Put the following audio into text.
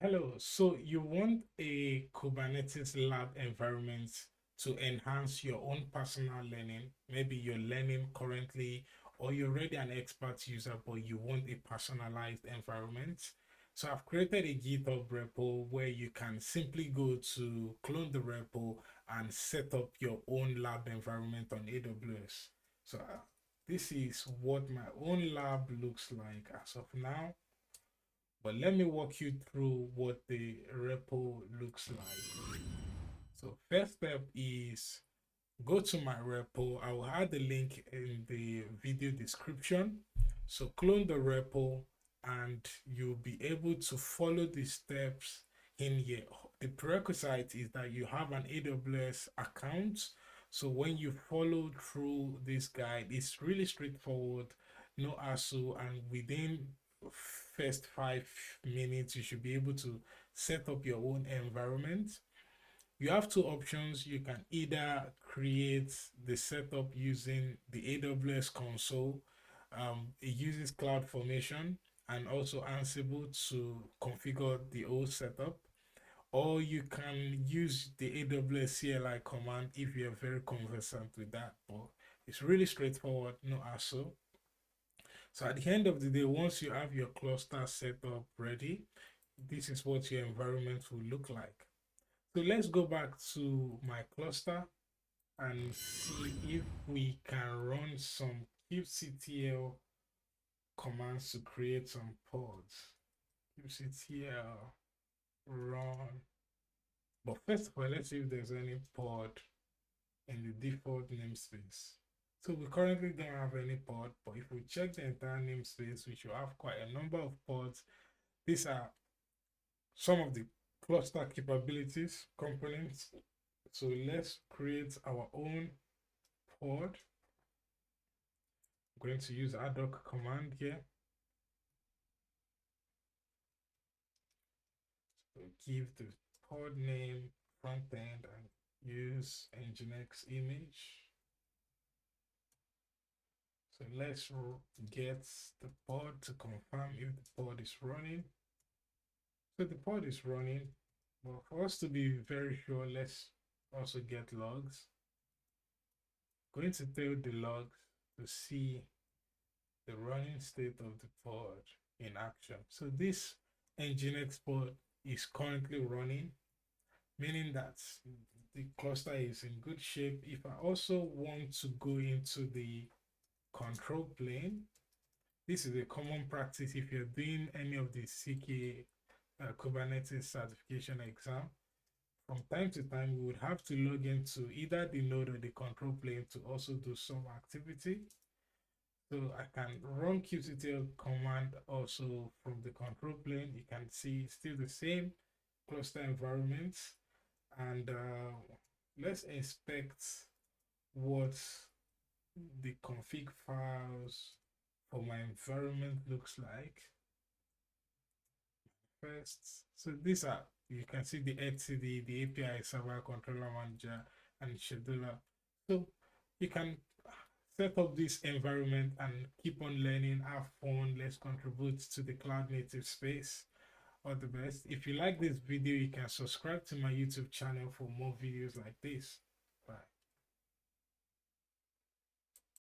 Hello, so you want a Kubernetes lab environment to enhance your own personal learning. Maybe you're learning currently, or you're already an expert user, but you want a personalized environment. So I've created a GitHub repo where you can simply go to clone the repo and set up your own lab environment on AWS. So this is what my own lab looks like as of now. But let me walk you through what the repo looks like. So first step is go to my repo. I will add the link in the video description. So clone the repo and you'll be able to follow the steps in here. The prerequisite is that you have an AWS account. So when you follow through this guide, it's really straightforward, no hassle, and within first 5 minutes, you should be able to set up your own environment. You have two options. You can either create the setup using the AWS console. It uses CloudFormation and also Ansible to configure the old setup, or you can use the AWS CLI command if you're very conversant with that. But it's really straightforward, no hassle. So at the end of the day, once you have your cluster set up ready, this is what your environment will look like. So let's go back to my cluster and see if we can run some kubectl commands to create some pods. kubectl run. But first of all, let's see if there's any pod in the default namespace. So we currently don't have any pod, but if we check the entire namespace, we should have quite a number of pods. These are some of the cluster capabilities components. So let's create our own pod. I'm going to use ad hoc command here. So give the pod name front end and use nginx image. So let's get the pod to confirm if the pod is running. So the pod is running, but for us to be very sure, let's also get logs. Going to tell the logs to see the running state of the pod in action. So this nginx pod is currently running, meaning that the cluster is in good shape. If I also want to go into the control plane, this is a common practice if you're doing any of the CKA Kubernetes certification exam. From time to time, we would have to log into either the node or the control plane to also do some activity. So I can run kubectl command also from the control plane. You can see still the same cluster environment. And let's inspect what the config files for my environment looks like first. So these are, you can see the etcd, the API server controller manager, and scheduler. So you can set up this environment and keep on learning, have fun. Let's contribute to the cloud native space. All the best. If you like this video, you can subscribe to my YouTube channel for more videos like this.